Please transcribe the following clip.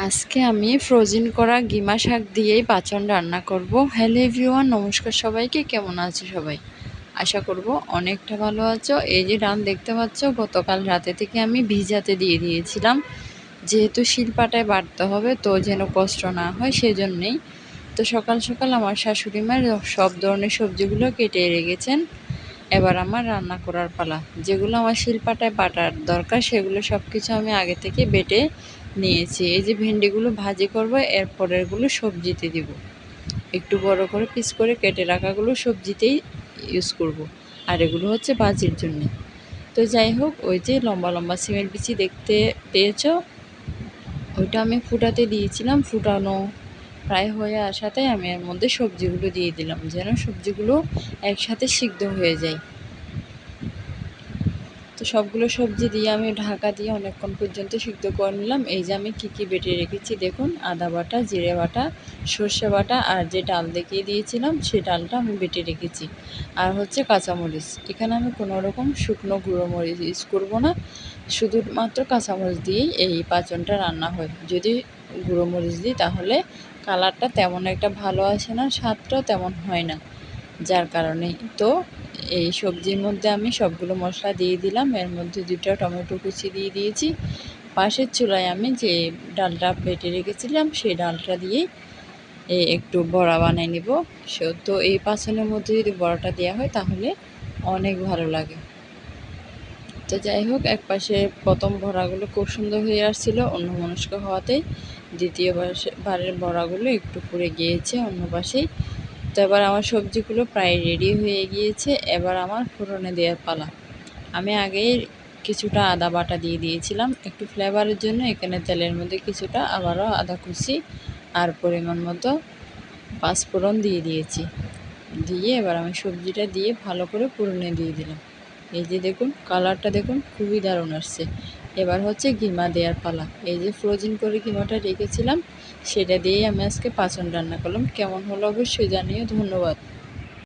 আজকে আমি ফ্রোজেন করা গিমা শাক দিয়েই পাচন রান্না করব। হ্যালো এভরিওয়ান, নমস্কার সবাইকে। কেমন আছো সবাই? আশা করব অনেকটা ভালো আছো। এই যে ডাল দেখতে পাচ্ছ, গতকাল রাতে থেকে আমি ভিজাতে দিয়ে দিয়েছিলাম, যেহেতু শিলপাটায় বাটতে হবে, তো যেন কষ্ট না হয় সেজন্যেই। তো সকাল সকাল আমার শাশুড়ি মা সব ধরনের সবজিগুলো কেটে রেখেছেন। এবার আমার রান্না করার পালা। যেগুলো আমার শিলপাটায় বাটার দরকার সেগুলো সব কিছু আমি আগে থেকে বেটে নিয়েছি। এই যে ভেন্ডিগুলো ভাজি করব, এরপরেরগুলো সবজিতে দিব। একটু বড় করে পিস করে কেটে রাখাগুলো সবজিতেই ইউজ করব। আর এগুলো হচ্ছে ভাজির জন্যে। তো যাই হোক, ওই যে লম্বা লম্বা সিমের বিচি দেখতে পেয়েছো, ওইটা আমি ফুটাতে দিয়েছিলাম। ফুটানো প্রায় হয়ে আসাতে আমি এর মধ্যে সবজিগুলো দিয়ে দিলাম, যেন সবজিগুলো একসাথে সিদ্ধ হয়ে যায়। তো সবগুলো সবজি দিয়ে আমি ঢাকা দিয়ে অনেকক্ষণ পর্যন্ত সিদ্ধ করে নিলাম। এই যে আমি কী বেটে রেখেছি দেখুন, আদা বাটা, জিরে বাটা, সর্ষে বাটা, আর যে ডাল দেখিয়ে দিয়েছিলাম সেই ডালটা আমি বেটে রেখেছি। আর হচ্ছে কাঁচামরিচ। এখানে আমি কোনো রকম শুকনো গুঁড়ো মরিচ ইউজ করবো না, শুধুমাত্র কাঁচামরিচ দিয়েই এই পাঁচনটা রান্না হয়। যদি গুঁড়ো মরিচ দিই তাহলে কালারটা তেমন একটা ভালো আসে না, স্বাদটাও তেমন হয় না, যার কারণেই। তো এই সবজির মধ্যে আমি সবগুলো মশলা দিয়ে দিলাম। এর মধ্যে 2টা টমেটো কুচি দিয়ে দিয়েছি। পাশের চুলায় আমি যে ডালটা বেটে রেখেছিলাম সেই ডালটা দিয়ে একটু বড়া বানিয়ে নিব। তো এই পাঁচনের মধ্যে যদি বড়াটা দেওয়া হয় তাহলে অনেক ভালো লাগে। তো যাই হোক, এক পাশে প্রথম বড়াগুলো খুব সুন্দর হয়ে আসছিলো অন্যমনস্ক হওয়াতেই, দ্বিতীয়বারের বড়াগুলো একটু পুড়ে গিয়েছে অন্য পাশেই। তো এবার আমার সবজিগুলো প্রায় রেডি হয়ে গিয়েছে। এবার আমার ফোড়নে দেওয়ার পালা। আমি আগেই কিছুটা আদা বাটা দিয়ে দিয়েছিলাম একটু ফ্লেভারের জন্য। এখানে তেলের মধ্যে কিছুটা আবারও আদা কুচি আর পরিমাণ মতো পাঁচফোড়ন দিয়ে দিয়েছি। দিয়ে এবার আমি সবজিটা দিয়ে ভালো করে ফোড়নে দিয়ে দিলাম। এই যে দেখুন, কালারটা দেখুন, খুবই দারুণ আসছে। এবার হচ্ছে কিমা দেওয়ার পালা। এই যে ফ্রোজেন করে কিমাটা রেখেছিলাম সেটা দিয়েই আমি আজকে পাঁচন রান্না করলাম। কেমন হলো অবশ্যই জানিও। ধন্যবাদ।